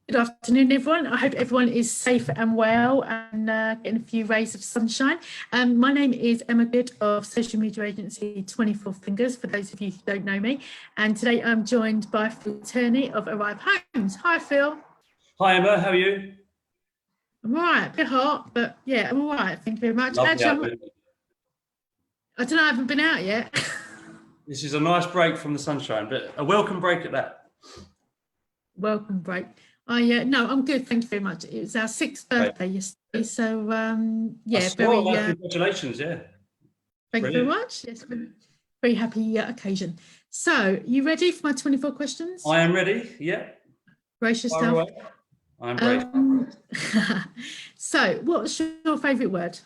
Good afternoon, everyone. I hope everyone is safe and well and getting a few rays of sunshine. My name is Emma Good of social media agency 24 Fingers, for those of you who don't know me. And today I'm joined by Phil Tierney of Arrive Homes. Hi, Phil. Hi, Emma. How are you? I'm all right, a bit hot, but yeah, I'm all right. Thank you very much. Lovely out there. I don't know, I haven't been out yet. This is a nice break from the sunshine, but a welcome break at that. Welcome break. No, I'm good. Thank you very much. It was our 6th birthday yesterday, so congratulations. Yeah. Thank you very much. Yes, very happy occasion. So, you ready for my 24 questions? I am ready. Yeah. Brace yourself. I'm braced. So, what's your favourite word?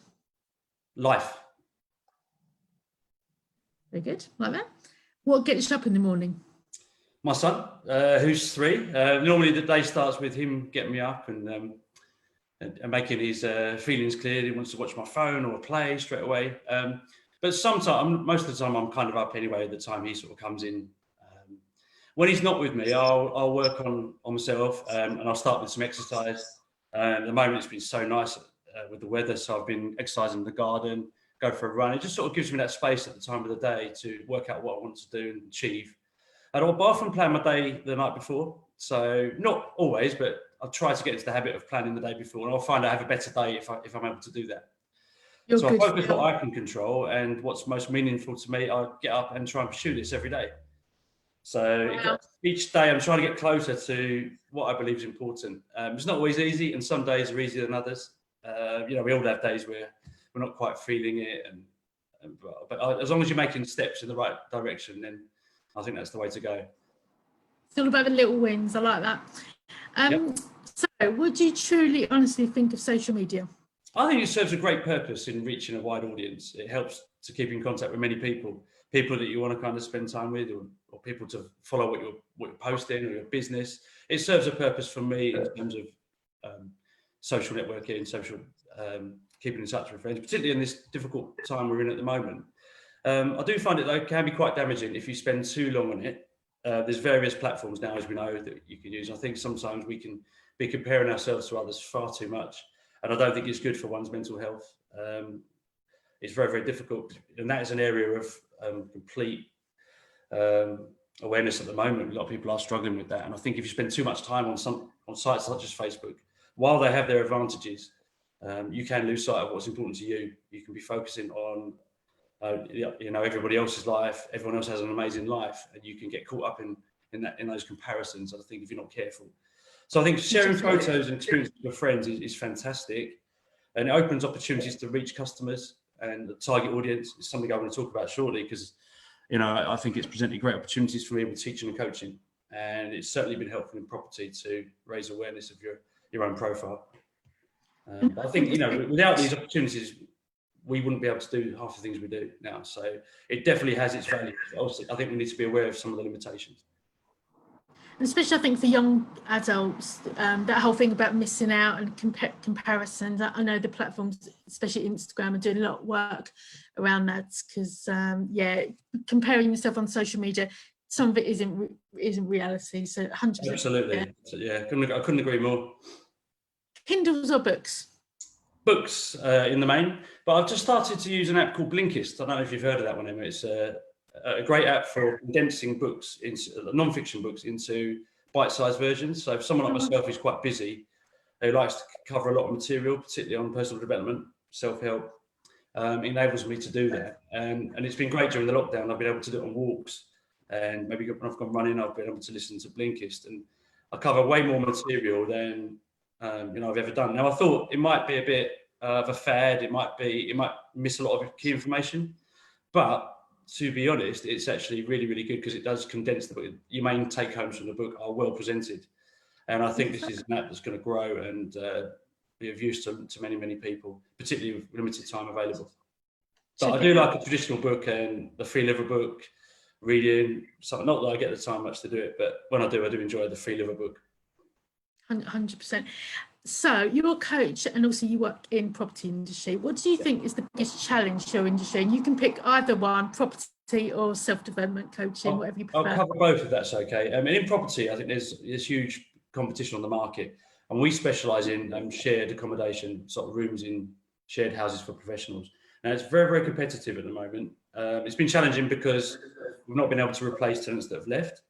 Life. Very good. Like that. What gets you up in the morning? My son, who's 3. Normally the day starts with him getting me up and making his feelings clear. He wants to watch my phone or play straight away. But sometimes, most of the time, I'm kind of up anyway at the time he sort of comes in. When he's not with me, I'll work on myself and I'll start with some exercise. At the moment, it's been so nice with the weather, so I've been exercising in the garden, go for a run. It just sort of gives me that space at the time of the day to work out what I want to do and achieve. And I'll often plan my day the night before. So not always, but I'll try to get into the habit of planning the day before, and I'll find I have a better day if I'm able to do that. I focus what I can control, and what's most meaningful to me, I get up and try and pursue this every day. So each day I'm trying to get closer to what I believe is important. It's not always easy, and some days are easier than others. We all have days where we're not quite feeling it, but as long as you're making steps in the right direction, then I think that's the way to go. It's all about the little wins. I like that. So, what do you truly, honestly think of social media? I think it serves a great purpose in reaching a wide audience. It helps to keep in contact with many people that you want to kind of spend time with, or people to follow what you're posting or your business. It serves a purpose for me in terms of social networking, keeping in touch with friends, particularly in this difficult time we're in at the moment. I do find it though can be quite damaging if you spend too long on it. There's various platforms now, as we know, that you can use. I think sometimes we can be comparing ourselves to others far too much, and I don't think it's good for one's mental health. It's very, very difficult, and that is an area of complete awareness at the moment. A lot of people are struggling with that, and I think if you spend too much time on sites such as Facebook, while they have their advantages, you can lose sight of what's important to you. You can be focusing on everybody else's life. Everyone else has an amazing life, and you can get caught up in those comparisons, I think, if you're not careful. So I think sharing photos and experiences with your friends is fantastic, and it opens opportunities to reach customers and the target audience. It's something I want to talk about shortly, because I think it's presented great opportunities for me with teaching and coaching, and it's certainly been helpful in property to raise awareness of your own profile. But I think without these opportunities, we wouldn't be able to do half the things we do now. So it definitely has its value. Also, I think we need to be aware of some of the limitations. And especially, I think, for young adults, that whole thing about missing out and comparisons. I know the platforms, especially Instagram, are doing a lot of work around that, because, comparing yourself on social media, some of it isn't reality. So 100%. Absolutely. Yeah, I couldn't agree more. Kindles or books? Books in the main, but I've just started to use an app called Blinkist. I don't know if you've heard of that one, Emma. It's a great app for condensing books, non-fiction books, into bite-sized versions. So if someone like myself is quite busy, who likes to cover a lot of material, particularly on personal development, self-help, enables me to do that. And it's been great during the lockdown. I've been able to do it on walks, and maybe when I've gone running, I've been able to listen to Blinkist, and I cover way more material than I've ever done. Now, I thought it might be a bit of a fad. It might miss a lot of key information, but to be honest, it's actually really, really good, because it does condense the book. Your main take homes from the book are well presented, and I think this is an app that's going to grow and be of use to many, many people, particularly with limited time available. But I do like a traditional book and the feel of a book, reading. So not that I get the time much to do it, but when I do enjoy the feel of a book. 100%. So you're a coach, and also you work in property industry. What do you think is the biggest challenge to your industry? And you can pick either one, property or self-development coaching, whatever you prefer. I'll cover both if that's okay. In property, I think there's huge competition on the market. And we specialise in shared accommodation, sort of rooms in shared houses for professionals. Now, it's very, very competitive at the moment. It's been challenging because we've not been able to replace tenants that have left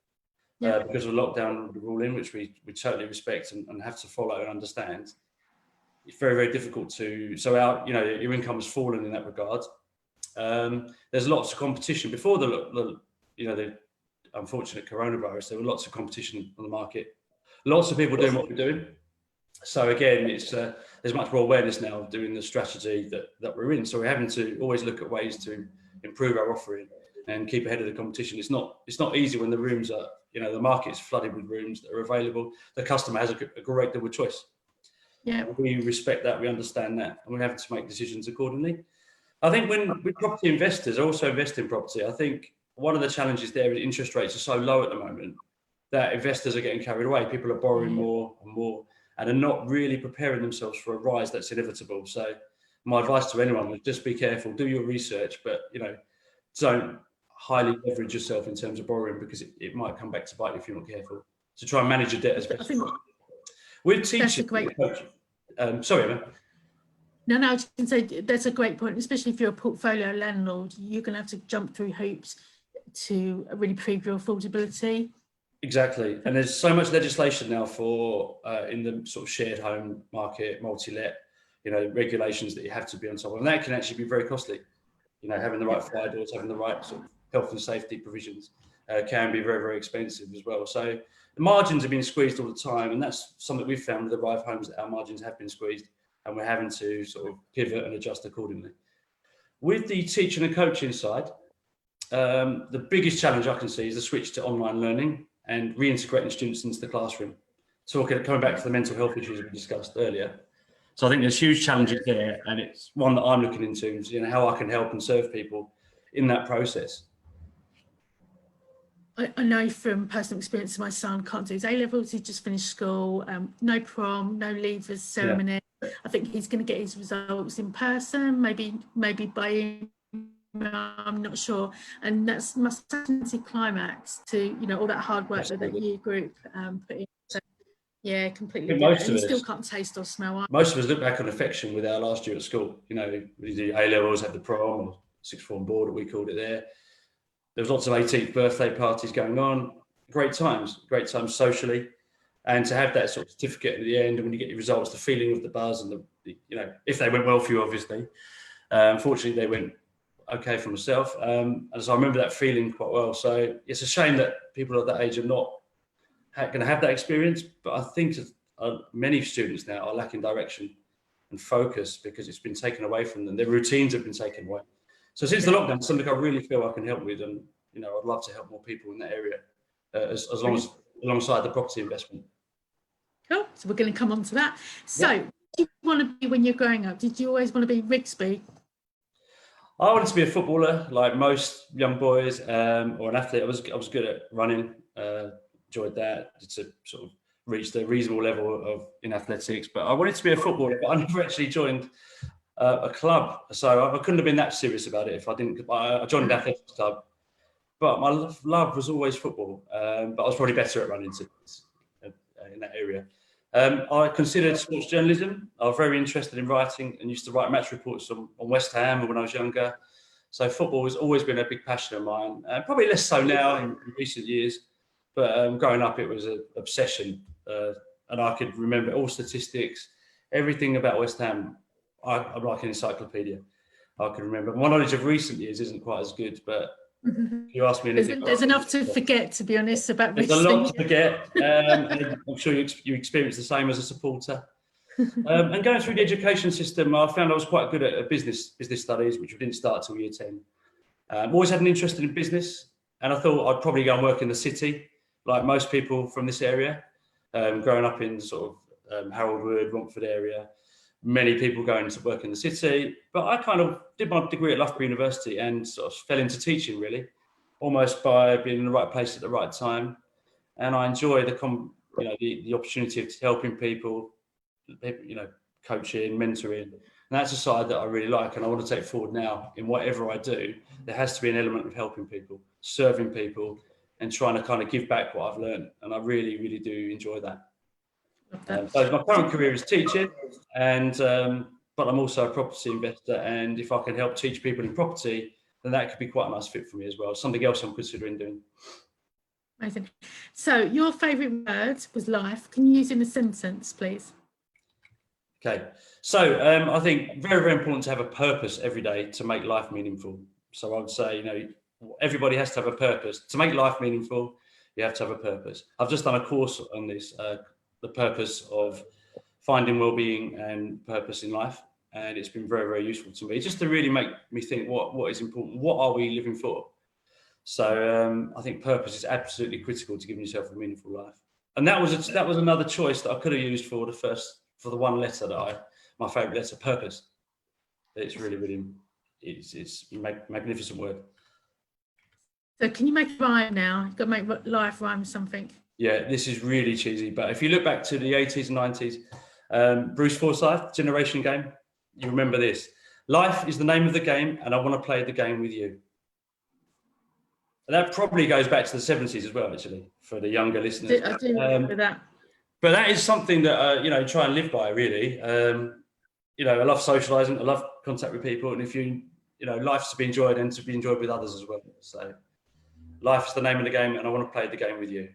because of lockdown ruling, which we totally respect and have to follow and understand. It's very, very difficult to, so your income has fallen in that regard. There's lots of competition. Before the unfortunate coronavirus, there were lots of competition on the market. Lots of people doing what we're doing. So again, it's there's much more awareness now of doing the strategy that we're in. So we're having to always look at ways to improve our offering and keep ahead of the competition. It's not easy when the rooms are, the market's flooded with rooms that are available. The customer has a great deal of choice. Yeah, we respect that, we understand that, and we're having to make decisions accordingly. I think with property investors also invest in property, I think one of the challenges there is interest rates are so low at the moment that investors are getting carried away. People are borrowing more and more and are not really preparing themselves for a rise that's inevitable. So my advice to anyone is just be careful, do your research, but don't highly leverage yourself in terms of borrowing because it might come back to bite you if you're not careful. So try and manage your debt as best as possible. With teaching, sorry, Emma. No, I was going to say that's a great point, especially if you're a portfolio landlord, you're going to have to jump through hoops to really prove your affordability. Exactly, and there's so much legislation now for in the sort of shared home market, multi-let, regulations that you have to be on top of, and that can actually be very costly. Having the right fire doors, having the right sort of health and safety provisions can be very, very expensive as well. So the margins have been squeezed all the time, and that's something we've found with the Arrive homes, that our margins have been squeezed, and we're having to sort of pivot and adjust accordingly. With the teaching and coaching side, the biggest challenge I can see is the switch to online learning and reintegrating students into the classroom. So coming back to the mental health issues we discussed earlier. So I think there's huge challenges there, and it's one that I'm looking into, is, how I can help and serve people in that process. I know from personal experience, my son can't do his A-levels. He just finished school, no prom, no leavers ceremony. Yeah. I think he's going to get his results in person, maybe by email, I'm not sure. And that's must climax to, all that hard work that year group put in. So, yeah, completely. And you still can't taste or smell. Most of us look back on affection with our last year at school. We did A-levels, had the prom, or sixth form board, we called it there. There was lots of 18th birthday parties going on. Great times socially. And to have that sort of certificate at the end, and when you get your results, the feeling of the buzz and if they went well for you, obviously. Unfortunately, they went okay for myself. And so I remember that feeling quite well. So it's a shame that people of that age are not going to have that experience. But I think many students now are lacking direction and focus because it's been taken away from them. Their routines have been taken away. So since the lockdown, it's something I really feel I can help with, and I'd love to help more people in that area, alongside the property investment. Cool. So we're going to come on to that. So, what do you want to be when you're growing up? Did you always want to be Rigsby? I wanted to be a footballer, like most young boys, or an athlete. I was good at running. Enjoyed that to sort of reach the reasonable level in athletics. But I wanted to be a footballer, but I never actually joined a club, so I couldn't have been that serious about it if I didn't. I joined an athletics club, but my love was always football. But I was probably better at running in that area. I considered sports journalism. I was very interested in writing and used to write match reports on West Ham when I was younger. So football has always been a big passion of mine. Probably less so now in recent years, but growing up it was an obsession, and I could remember all statistics, everything about West Ham. I'm like an encyclopedia. I can remember. My knowledge of recent years isn't quite as good, but if you ask me anything, there's enough to forget, to be honest, about there's a lot to forget. And I'm sure you experience the same as a supporter. And going through the education system, I found I was quite good at business studies, which we didn't start till year 10. Always had an interest in business, and I thought I'd probably go and work in the city, like most people from this area. Growing up in sort of Harold Wood, Romford area. Many people going to work in the city, but I kind of did my degree at Loughborough University and sort of fell into teaching, really, almost by being in the right place at the right time. And I enjoy the opportunity of helping people, coaching, mentoring, and that's a side that I really like, and I want to take forward now in whatever I do. There has to be an element of helping people, serving people, and trying to kind of give back what I've learned, and I really, really do enjoy that. Love that. So my current career is teaching, and but I'm also a property investor. And if I can help teach people in property, then that could be quite a nice fit for me as well. Something else I'm considering doing. Amazing. So your favourite word was life. Can you use it in a sentence, please? Okay, so I think very, very important to have a purpose every day to make life meaningful. So I would say, everybody has to have a purpose. To make life meaningful, you have to have a purpose. I've just done a course on this, the purpose of finding well-being and purpose in life. And it's been very, very useful to me, just to really make me think what is important, what are we living for? So I think purpose is absolutely critical to giving yourself a meaningful life. And that was another choice that I could have used for the one letter my favourite letter, purpose. It's really, really, it's a magnificent word. So can you make it rhyme now? You've got to make life rhyme with something. Yeah, this is really cheesy, but if you look back to the 80s and 90s, Bruce Forsyth, Generation Game, you remember this. Life is the name of the game, and I want to play the game with you. And that probably goes back to the 70s as well, actually, for the younger listeners. I do remember that. But that is something that, try and live by, really. I love socialising. I love contact with people. And if life's to be enjoyed and to be enjoyed with others as well. So life is the name of the game, and I want to play the game with you.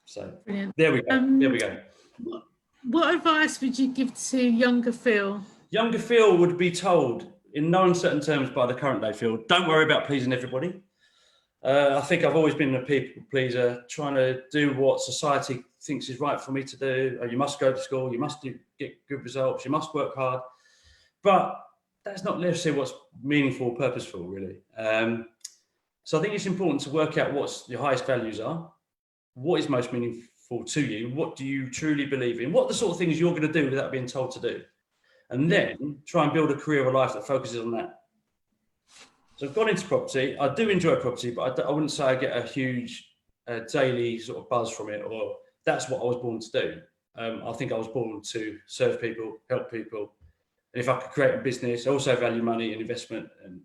So brilliant. There we go. There we go. What advice would you give to younger Phil? Younger Phil would be told, in no uncertain terms by the current day Phil, don't worry about pleasing everybody. I think I've always been a people pleaser, trying to do what society thinks is right for me to do. You must go to school, you must get good results, you must work hard. But that's not necessarily what's meaningful or purposeful, really. So I think it's important to work out what your highest values are, what is most meaningful to you, what do you truly believe in, what are the sort of things you're going to do without being told to do, and then try and build a career or life that focuses on that. So I've gone into property. I do enjoy property, but I wouldn't say I get a huge daily sort of buzz from it, or that's what I was born to do. I think I was born to serve people, help people. And if I could create a business, I also value money and investment and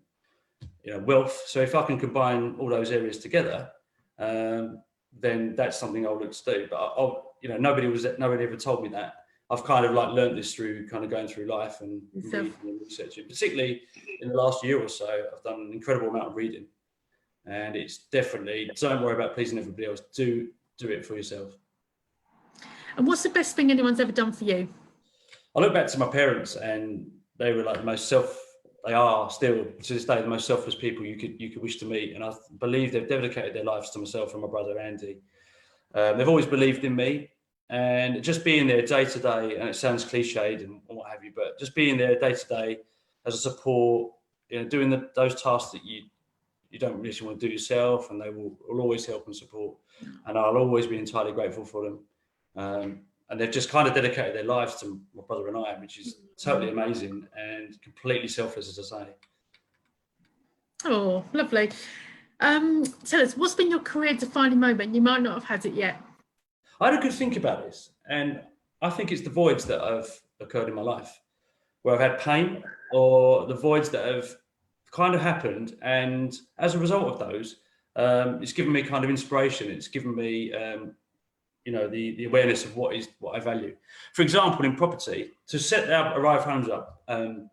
wealth. So if I can combine all those areas together, then that's something I would look to do. But nobody ever told me that. I've kind of learned this through kind of going through life and reading and researching. Particularly in the last year or so, I've done an incredible amount of reading, and it's definitely, don't worry about pleasing everybody else. Do it for yourself. And what's the best thing anyone's ever done for you? I look back to my parents, and they were they are still to this day the most selfless people you could wish to meet, and I believe they've dedicated their lives to myself and my brother Andy. They've always believed in me. And just being there day to day, and it sounds cliched and what have you, but just being there day to day as a support, doing those tasks that you don't really want to do yourself, and they will always help and support. And I'll always be entirely grateful for them. And they've just kind of dedicated their lives to my brother and I, which is totally amazing and completely selfless, as I say. Oh, lovely. Tell us, what's been your career-defining moment? You might not have had it yet. I had a good think about this, and I think it's the voids that have occurred in my life, where I've had pain, or the voids that have kind of happened, and as a result of those, it's given me kind of inspiration. It's given me, the awareness of what I value. For example, in property, to set our Arrive Homes up, now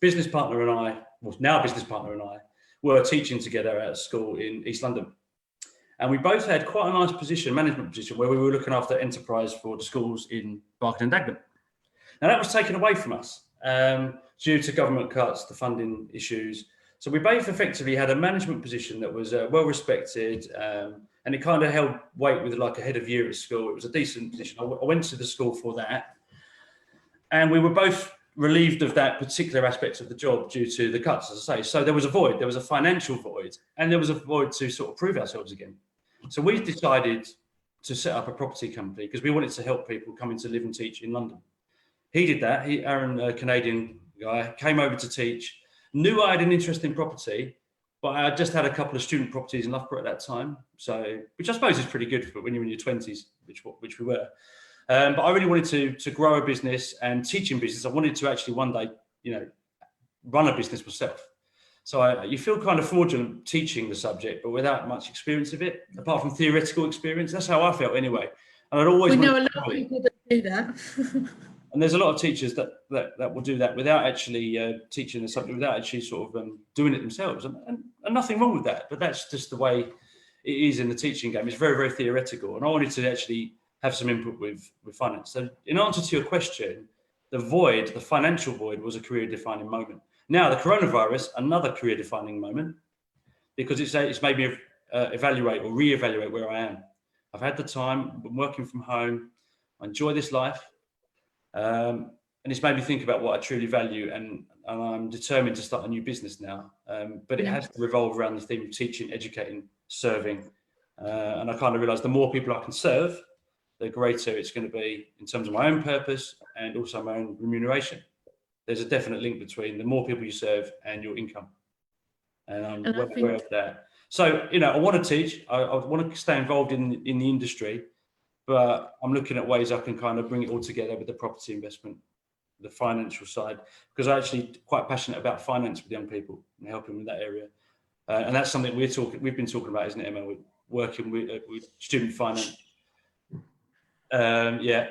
business partner and I were teaching together at a school in East London. And we both had quite a nice management position, where we were looking after enterprise for the schools in Barking and Dagenham. Now that was taken away from us due to government cuts, the funding issues. So we both effectively had a management position that was well respected, and it kind of held weight with a head of year at school. It was a decent position. I went to the school for that, and we were both relieved of that particular aspect of the job due to the cuts, as I say. So there was a void, there was a financial void, and there was a void to sort of prove ourselves again. So we decided to set up a property company because we wanted to help people coming to live and teach in London. He did that. Aaron, a Canadian guy, came over to teach, knew I had an interest in property, but I just had a couple of student properties in Loughborough at that time. So, which I suppose is pretty good for when you're in your 20s, which we were. But I really wanted to grow a business and teach in business. I wanted to actually one day, run a business myself. So you feel kind of fraudulent teaching the subject, but without much experience of it, apart from theoretical experience. That's how I felt anyway. And I'd always We know want a to lot of people that do that. And there's a lot of teachers that will do that without actually teaching the subject, without actually sort of doing it themselves. And nothing wrong with that, but that's just the way it is in the teaching game. It's very, very theoretical. And I wanted to actually have some input with finance. So in answer to your question, the financial void, was a career-defining moment. Now, the coronavirus, another career-defining moment, because it's made me evaluate or reevaluate where I am. I've had the time, I'm working from home, I enjoy this life. And it's made me think about what I truly value, and I'm determined to start a new business now. But it has to revolve around the theme of teaching, educating, serving. And I kind of realised the more people I can serve, the greater it's going to be in terms of my own purpose and also my own remuneration. There's a definite link between the more people you serve and your income. And I'm well aware of that. So, I want to teach. I want to stay involved in the industry. But I'm looking at ways I can kind of bring it all together with the property investment, the financial side, because I'm actually quite passionate about finance with young people and helping with that area. And that's something we've been talking about, isn't it, Emma? We're working with student finance. Maybe.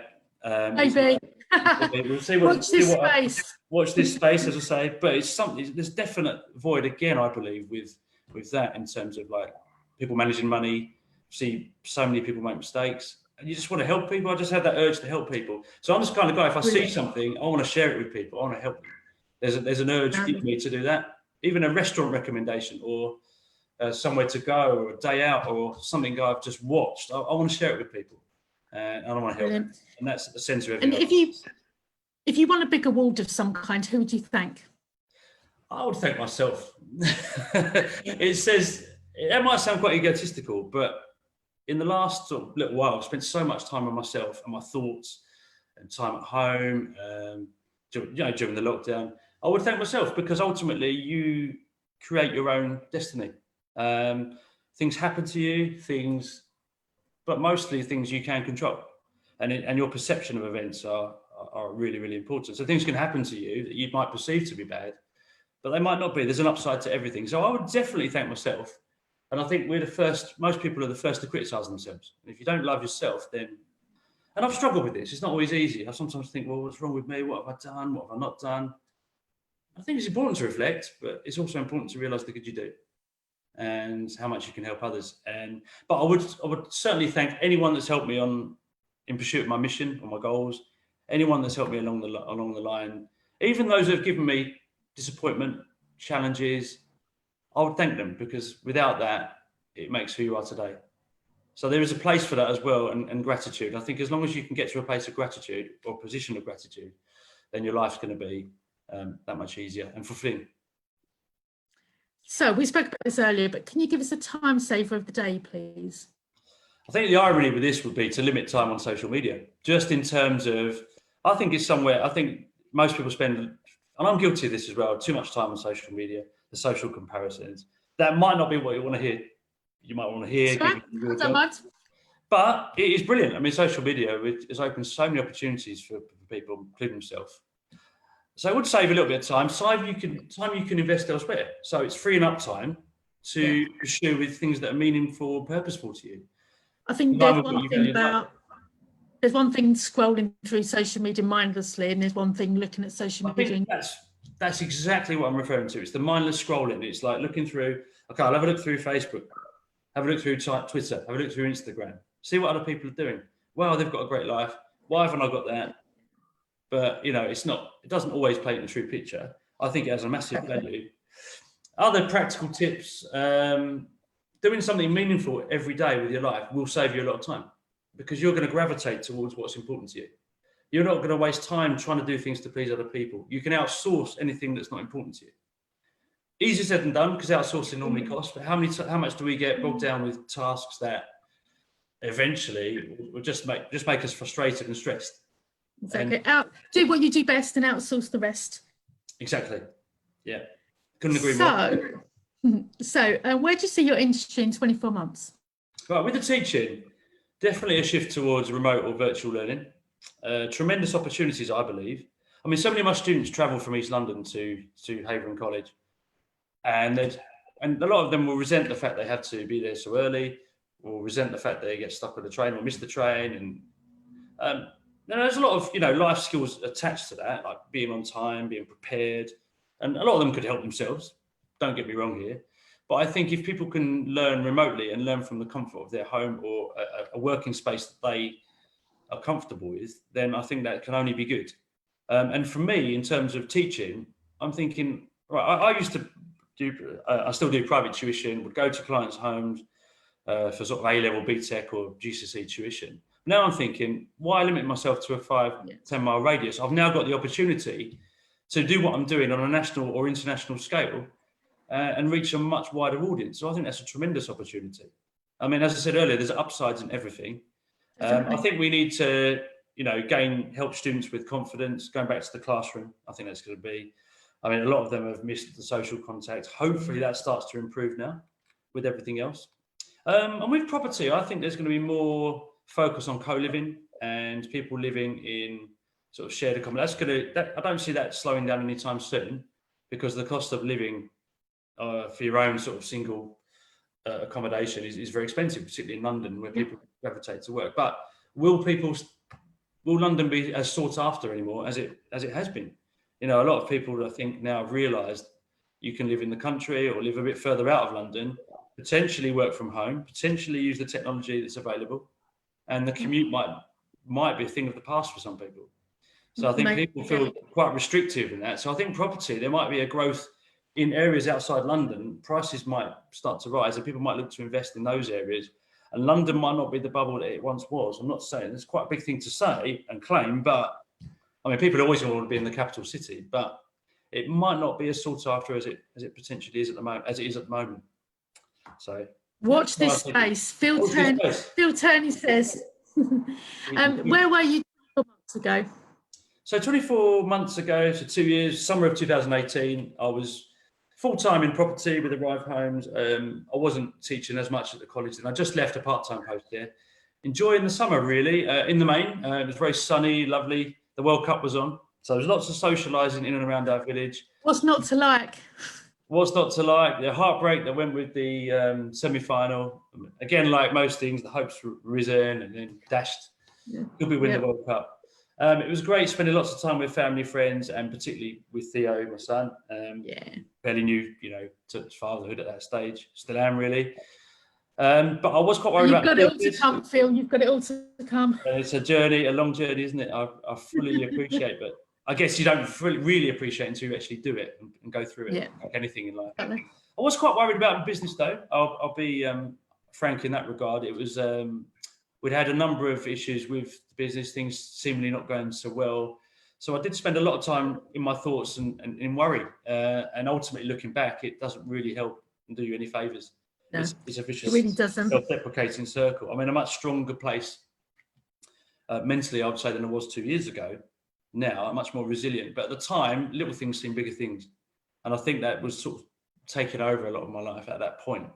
We'll see watch this space, as I say. But it's something. There's definite void again, I believe, with that in terms of like people managing money. See so many people make mistakes. And you just want to help people. I just have that urge to help people. So I'm this kind of guy, if I see something, I want to share it with people. I want to help them. There's an urge in me to do that. Even a restaurant recommendation or somewhere to go or a day out or something I've just watched. I want to share it with people. And I want to help them. And that's at the centre of it. And if you want a big award of some kind, who would you thank? I would thank myself. It might sound quite egotistical, but in the last little while, I've spent so much time on myself and my thoughts and time at home, during the lockdown. I would thank myself because ultimately you create your own destiny. Things happen to you, but mostly things you can control. And your perception of events are really, really important. So things can happen to you that you might perceive to be bad, but they might not be. There's an upside to everything. So I would definitely thank myself. And I think most people are the first to criticise themselves. And if you don't love yourself, then, and I've struggled with this, it's not always easy. I sometimes think, well, what's wrong with me? What have I done? What have I not done? I think it's important to reflect, but it's also important to realise the good you do and how much you can help others. But I would certainly thank anyone that's helped me in pursuit of my mission or my goals, anyone that's helped me along the line, even those who have given me disappointment, challenges. I would thank them because without that, it makes who you are today. So there is a place for that as well, and gratitude. I think as long as you can get to a place of gratitude or a position of gratitude, then your life's going to be that much easier and fulfilling. So we spoke about this earlier, but can you give us a time saver of the day, please? I think the irony with this would be to limit time on social media, just in terms of, I think most people spend, and I'm guilty of this as well, too much time on social media, the social comparisons. That might not be what you want to hear. You might want to hear. But it is brilliant. I mean, social media has opened so many opportunities for people, including themselves. So I would save a little bit of time. Time you can invest elsewhere. So it's freeing up time to pursue with things that are meaningful and purposeful to you. I think there's one thing scrolling through social media mindlessly, and there's one thing looking at social media. I think that's exactly what I'm referring to. It's the mindless scrolling. It's like looking through, okay, I'll have a look through Facebook, have a look through Twitter, have a look through Instagram, see what other people are doing. Well, they've got a great life. Why haven't I got that? But, it doesn't always paint the true picture. I think it has a massive value. Other practical tips, doing something meaningful every day with your life will save you a lot of time because you're going to gravitate towards what's important to you. You're not going to waste time trying to do things to please other people. You can outsource anything that's not important to you. Easier said than done because outsourcing normally costs, but how much do we get bogged down with tasks that eventually will just make us frustrated and stressed? Exactly. Do what you do best and outsource the rest. Exactly. Yeah. Couldn't agree more. So where do you see your industry in 24 months? Right, with the teaching, definitely a shift towards remote or virtual learning. Tremendous opportunities, I believe. I mean, so many of my students travel from East London to Havering College, and a lot of them will resent the fact they have to be there so early, or resent the fact they get stuck with the train or miss the train, and There's a lot of life skills attached to that, like being on time, being prepared, and a lot of them could help themselves. Don't get me wrong here, but I think if people can learn remotely and learn from the comfort of their home or a working space that they are comfortable with, then I think that can only be good. And for me, in terms of teaching, I'm thinking, right, I used to do, I still do private tuition, would go to clients' homes for sort of A-level BTEC or GCSE tuition. Now I'm thinking, why limit myself to a 5-10 mile radius? I've now got the opportunity to do what I'm doing on a national or international scale and reach a much wider audience. So I think that's a tremendous opportunity. I mean, as I said earlier, there's upsides in everything. I think we need to, help students with confidence, going back to the classroom. I think that's going to be, a lot of them have missed the social contact. Hopefully that starts to improve now with everything else. And with property, I think there's going to be more focus on co-living and people living in sort of shared accommodation. I don't see that slowing down anytime soon, because the cost of living for your own sort of single accommodation is very expensive, particularly in London, where people gravitate to work. But will London be as sought after anymore as it has been? A lot of people, I think, now have realised you can live in the country or live a bit further out of London, potentially work from home, potentially use the technology that's available, and the commute might be a thing of the past for some people. So I think people feel quite restrictive in that. So I think property, there might be a growth in areas outside London. Prices might start to rise and people might look to invest in those areas. And London might not be the bubble that it once was. I'm not saying it's quite a big thing to say and claim, but people always want to be in the capital city, but it might not be as sought after as it potentially is at the moment, So watch this space. Phil Tierney says, where were you 24 months ago? So 24 months ago, so 2 years, summer of 2018, I was full-time in property with Arrive Homes. I wasn't teaching as much at the college, and I just left a part-time post there. Enjoying the summer, really, in the main. It was very sunny, lovely. The World Cup was on, so there was lots of socialising in and around our village. What's not to like? What's not to like? The heartbreak that went with the semi-final. Again, like most things, the hopes were risen and then dashed. Could we win the World Cup? It was great spending lots of time with family, friends, and particularly with Theo, my son. Fairly new, to fatherhood at that stage. Still am, really. But I was quite worried about. You've got it all to come, Phil. You've got it all to come. It's a journey, a long journey, isn't it? I fully appreciate, but I guess you don't really appreciate until you actually do it and go through it, like anything in life. I was quite worried about business, though. I'll be frank in that regard. It was we'd had a number of issues with the business, things seemingly not going so well. So I did spend a lot of time in my thoughts and in worry. And ultimately, looking back, it doesn't really help and do you any favours. No, it's a vicious, really doesn't. Self-deprecating circle. I'm in a much stronger place mentally, I would say, than I was 2 years ago. Now I'm much more resilient. But at the time, little things seem bigger things. And I think that was sort of taking over a lot of my life at that point.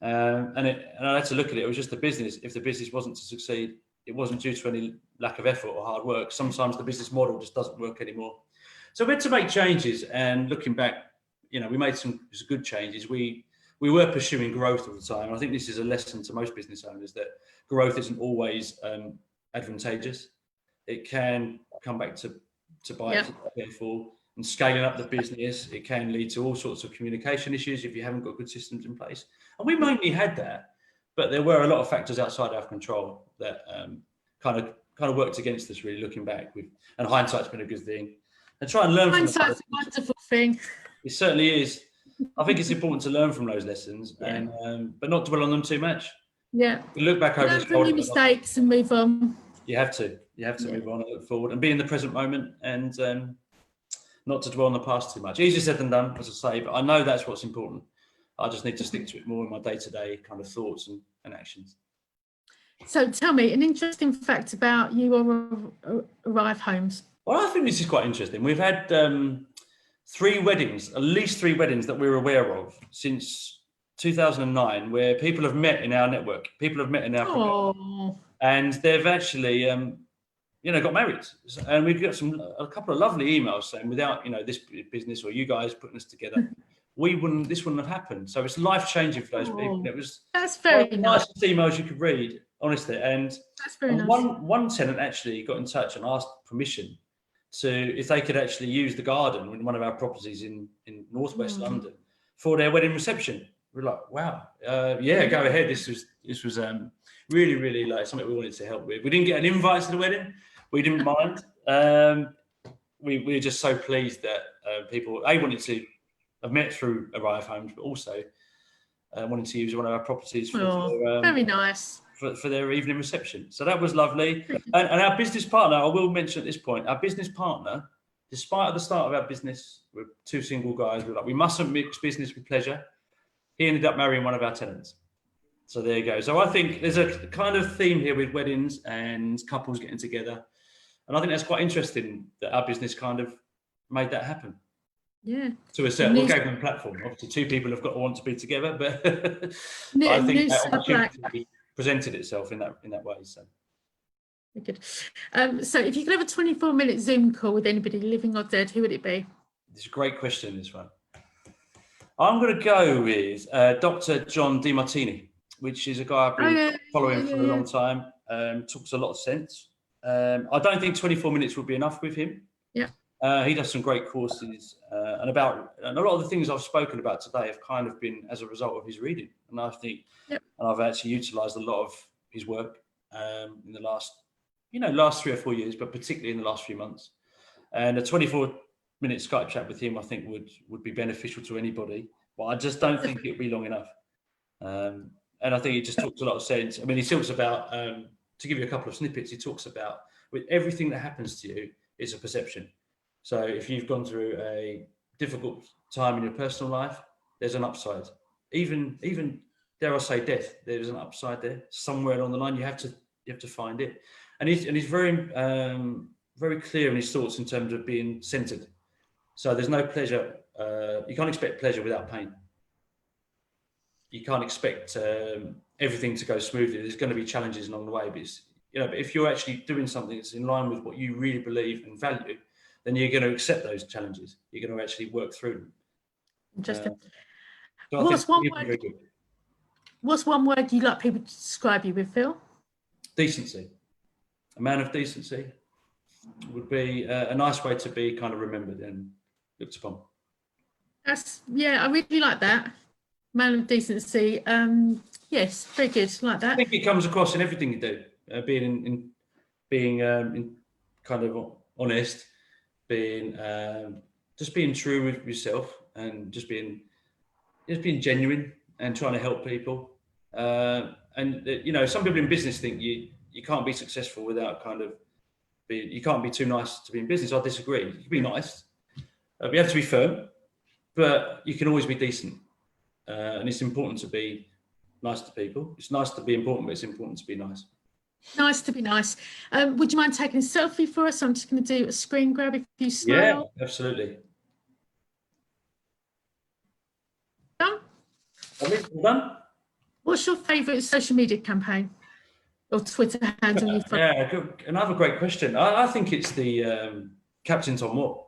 And I had to look at it. It was just the business. If the business wasn't to succeed, it wasn't due to any lack of effort or hard work. Sometimes the business model just doesn't work anymore. So we had to make changes. And looking back, we made some good changes. We were pursuing growth all the time. I think this is a lesson to most business owners, that growth isn't always advantageous. It can come back to bite careful. And scaling up the business, it can lead to all sorts of communication issues if you haven't got good systems in place. And we mainly had that, but there were a lot of factors outside our control that kind of worked against us, really, looking back. And hindsight's been a good thing. And try and learn from hindsight's a wonderful thing. It certainly is. I think it's important to learn from those lessons, and but not dwell on them too much. Yeah. Look back over learn from your mistakes and move on. You have to move on and look forward and be in the present moment, and not to dwell on the past too much. Easier said than done, as I say, but I know that's what's important. I just need to stick to it more in my day-to-day kind of thoughts and actions. So tell me an interesting fact about you or Arrive Homes. Well, I think this is quite interesting. We've had at least three weddings that we're aware of since 2009, where people have met in our network, people have met in our community, and they've actually, got married. And we've got a couple of lovely emails saying, without, this business or you guys putting us together, this wouldn't have happened. So it's life changing for those people. That's very nice. Nicest emails you could read. honestly. And That's very nice. one tenant actually got in touch and asked permission if they could actually use the garden in one of our properties in northwest London for their wedding reception. We're like, wow, yeah, go ahead. This was really, really like something we wanted to help with. We didn't get an invite to the wedding. We didn't mind. We were just so pleased that people wanted to have met through Arrive Homes, but also wanted to use one of our properties for very nice for their evening reception. So that was lovely. And our business partner, I will mention at this point, our business partner, despite at the start of our business, we're two single guys, we're like, we mustn't mix business with pleasure. He ended up marrying one of our tenants. So there you go. So I think there's a kind of theme here with weddings and couples getting together. And I think that's quite interesting that our business kind of made that happen. Yeah. To a certain, we gave them a platform. Obviously, two people have got to want to be together, but I think that opportunity presented itself in that way. So good. So if you could have a 24-minute Zoom call with anybody, living or dead, who would it be? It's a great question, this one. I'm going to go with Dr. John Tierney, which is a guy I've been following for a long time. Talks a lot of sense. I don't think 24 minutes would be enough with him. Yeah. He does some great courses, and a lot of the things I've spoken about today have kind of been as a result of his reading. And I think, and I've actually utilised a lot of his work in the last 3 or 4 years, but particularly in the last few months. And a 24-minute Skype chat with him, I think would be beneficial to anybody, but I just don't think it would be long enough. And I think he just talks a lot of sense. I mean, he talks about, to give you a couple of snippets, he talks about with everything that happens to you is a perception. So if you've gone through a difficult time in your personal life, there's an upside. Even dare I say death, there's an upside there. Somewhere along the line, you have to find it. And he's very very clear in his thoughts in terms of being centered. So there's no pleasure. You can't expect pleasure without pain. You can't expect everything to go smoothly. There's going to be challenges along the way, but if you're actually doing something that's in line with what you really believe and value, then you're going to accept those challenges. You're going to actually work through them. Interesting. So what's one word you like people to describe you with, Phil? Decency. A man of decency would be a nice way to be kind of remembered and looked upon. I really like that. Man of decency. Yes, very good. Like that. I think it comes across in everything you do. Being kind of honest, just being true with yourself, and just being genuine and trying to help people. And some people in business think you can't be successful without you can't be too nice to be in business. I disagree. You can be nice, but you have to be firm, but you can always be decent. And it's important to be nice to people. It's nice to be important, but it's important to be nice. Nice to be nice. Would you mind taking a selfie for us? I'm just going to do a screen grab if you smile. Yeah, absolutely. Done? Done? What's your favourite social media campaign or Twitter handle you follow? Yeah, another great question. I think it's the Captain Tom Moore.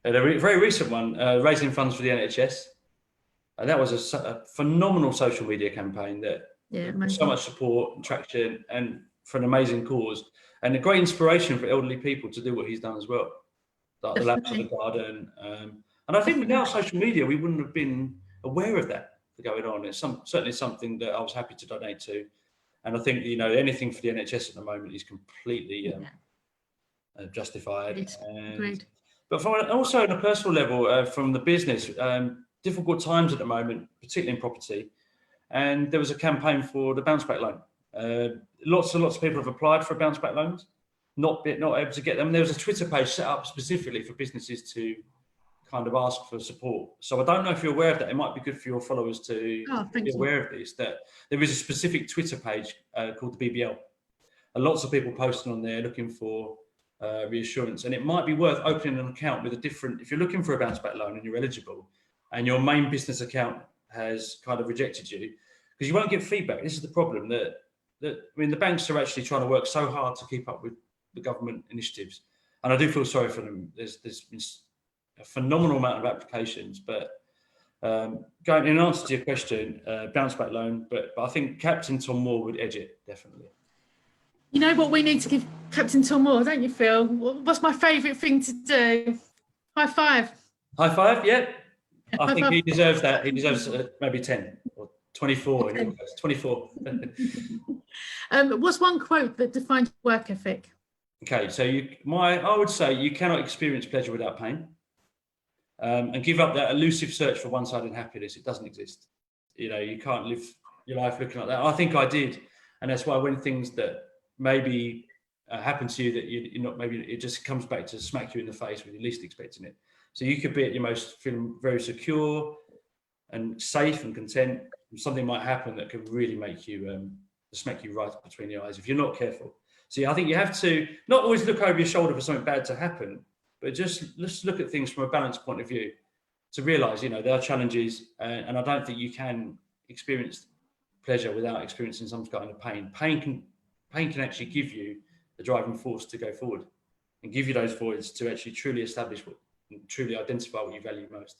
A very recent one, raising funds for the NHS. And that was a phenomenal social media campaign that so much support and traction, and for an amazing cause, and a great inspiration for elderly people to do what he's done as well, like the Lamps of the Garden. And I think without social media, we wouldn't have been aware of that going on. It's certainly something that I was happy to donate to, and I think anything for the NHS at the moment is completely justified. Agreed. But also on a personal level, from the business. Difficult times at the moment, particularly in property, and there was a campaign for the bounce back loan. Lots and lots of people have applied for bounce back loans, not able to get them. There was a Twitter page set up specifically for businesses to kind of ask for support. So I don't know if you're aware of that. It might be good for your followers to be aware of this, that there is a specific Twitter page called the BBL. And lots of people posting on there looking for reassurance, and it might be worth opening an account with if you're looking for a bounce back loan and you're eligible, and your main business account has kind of rejected you, because you won't get feedback. This is the problem, that the banks are actually trying to work so hard to keep up with the government initiatives, and I do feel sorry for them. There's been a phenomenal amount of applications, but going in answer to your question, bounce back loan, but I think Captain Tom Moore would edge it, definitely. You know what we need to give Captain Tom more, don't you, Phil? What's my favourite thing to do? High five. High five, yeah. I High think five. he deserves that. He deserves maybe 10 or 24 in your case. 24. What's one quote that defines work ethic? Okay, so I would say you cannot experience pleasure without pain. And give up that elusive search for one-sided happiness. It doesn't exist. You can't live your life looking like that. I think I did, and that's why when things that maybe happen to you that you're not, maybe it just comes back to smack you in the face when you're least expecting it. So you could be at your most feeling very secure and safe and content, and something might happen that could really make you smack you right between the eyes if you're not careful. So I think you have to not always look over your shoulder for something bad to happen, but let's look at things from a balanced point of view to realise, there are challenges, and I don't think you can experience pleasure without experiencing some kind of pain. Pain can actually give you the driving force to go forward and give you those voids to actually truly establish truly identify what you value most.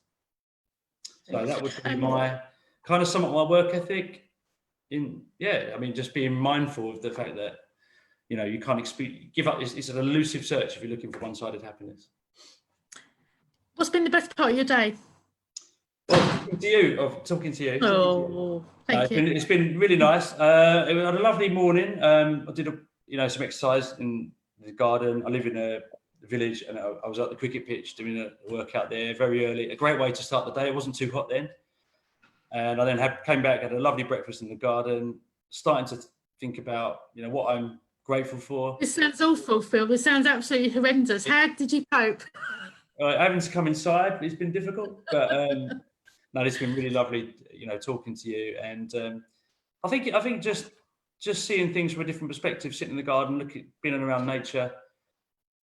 So that would be my kind of sum up my work ethic. Just being mindful of the fact that you can't give up. It's an elusive search if you're looking for one-sided happiness. What's been the best part of your day? Talking to you. Oh, thank you. It's been really nice. I had a lovely morning. I did some exercise in the garden. I live in a village, and I was at the cricket pitch doing a workout there very early. A great way to start the day. It wasn't too hot then, and I then came back, had a lovely breakfast in the garden, starting to think about what I'm grateful for. This sounds awful, Phil. This sounds absolutely horrendous. How did you cope? Having to come inside, it's been difficult, but no, it's been really lovely, talking to you. And I think just seeing things from a different perspective, sitting in the garden, being around nature,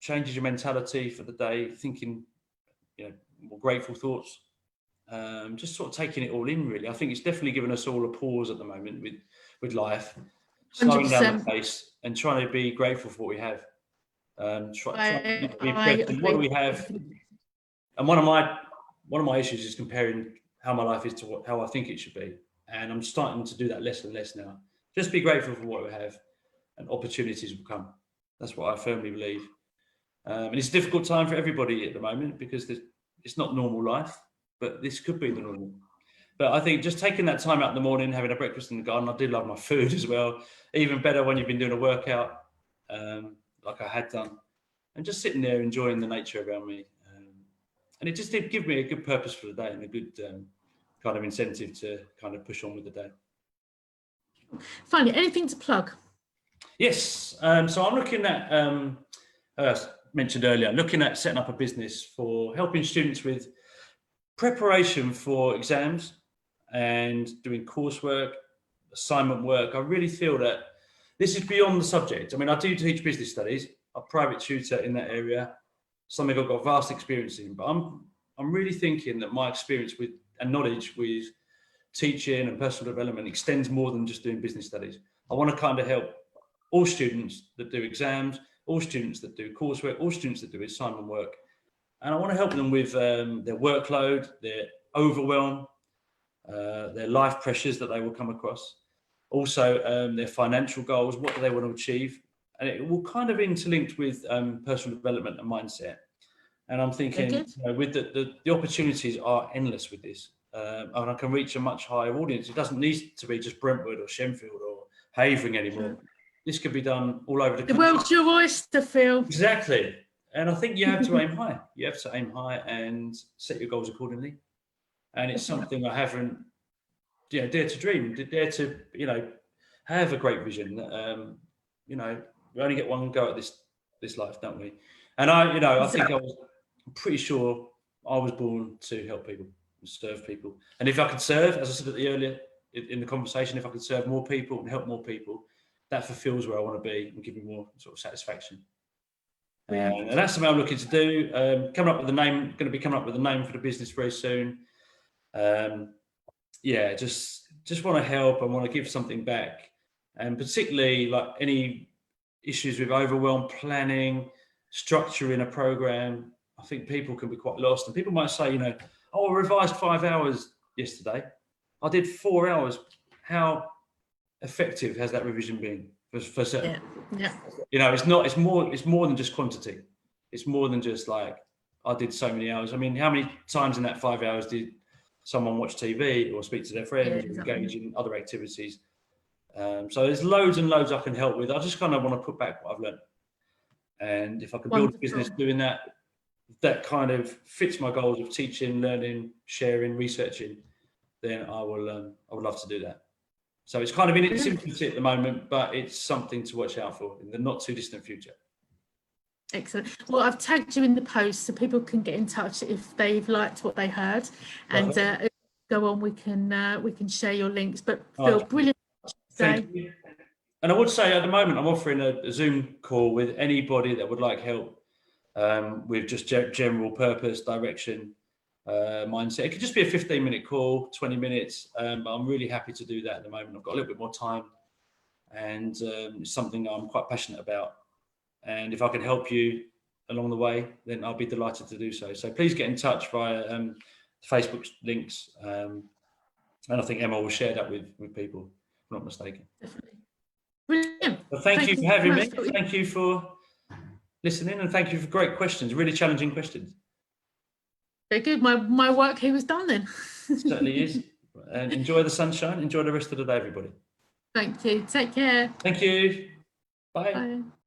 changes your mentality for the day, thinking, more grateful thoughts, just sort of taking it all in, really. I think it's definitely given us all a pause at the moment with life, slowing down the pace and trying to be grateful for what we have. Try to be present. What do we have? And one of my issues is comparing how my life is to how I think it should be, and I'm starting to do that less and less now. Just be grateful for what we have, and opportunities will come. That's what I firmly believe. And it's a difficult time for everybody at the moment because it's not normal life, but this could be the normal. But I think just taking that time out in the morning, having a breakfast in the garden. I do love my food as well. Even better when you've been doing a workout, like I had done, and just sitting there enjoying the nature around me. And it just did give me a good purpose for the day and a good kind of incentive to kind of push on with the day. Finally, anything to plug? Yes. So I'm looking at, as mentioned earlier, looking at setting up a business for helping students with preparation for exams and doing coursework, assignment work. I really feel that this is beyond the subject. I mean, I do teach business studies. I'm a private tutor in that area, something I've got vast experience in, but I'm really thinking that my experience with and knowledge with teaching and personal development extends more than just doing business studies. I want to kind of help all students that do exams, all students that do coursework, all students that do assignment work. And I want to help them with their workload, their overwhelm, their life pressures that they will come across. Also, their financial goals, what do they want to achieve? And it will kind of interlinked with personal development and mindset. And I'm thinking, with the opportunities are endless with this. And I can reach a much higher audience. It doesn't need to be just Brentwood or Shenfield or Havering anymore. This could be done all over the country. The world's your oyster, Phil. Exactly. And I think you have to aim high. You have to aim high and set your goals accordingly. And it's something I haven't, dare to dream, dare to, have a great vision. We only get one go at this life, don't we? And I think I'm pretty sure I was born to help people, and serve people. And if I could serve, as I said earlier in the conversation, if I could serve more people and help more people, that fulfills where I want to be and give me more sort of satisfaction. And that's something I'm looking to do. Going to be coming up with a name for the business very soon. Just want to help. I want to give something back, and particularly like any issues with overwhelm, planning, structuring a program. I think people can be quite lost, and people might say, I revised 5 hours yesterday. I did 4 hours. How effective has that revision been for certain? Yeah. You know, it's more than just quantity. It's more than just like, I did so many hours. I mean, how many times in that 5 hours did someone watch TV or speak to their friends or engage in other activities? So there's loads and loads I can help with. I just kind of want to put back what I've learned. And if I can build a business doing that, that kind of fits my goals of teaching, learning, sharing, researching, then I would love to do that. So it's kind of in its infancy at the moment, but it's something to watch out for in the not too distant future. Excellent. Well, I've tagged you in the post so people can get in touch if they've liked what they heard, and go on. We can share your links. But Phil, brilliant. Thank you. And I would say at the moment I'm offering a Zoom call with anybody that would like help with just general purpose, direction, mindset. It could just be a 15-minute call, 20 minutes. I'm really happy to do that at the moment. I've got a little bit more time, and it's something I'm quite passionate about. And if I can help you along the way, then I'll be delighted to do so. So please get in touch via Facebook links. And I think Emma will share that with people, if I'm not mistaken. Definitely. Brilliant. Well, thank you for having me. Thank you for listening, and thank you for great questions, really challenging questions. Very good. My work here was done then. Certainly is. And enjoy the sunshine. Enjoy the rest of the day, everybody. Thank you. Take care. Thank you. Bye. Bye.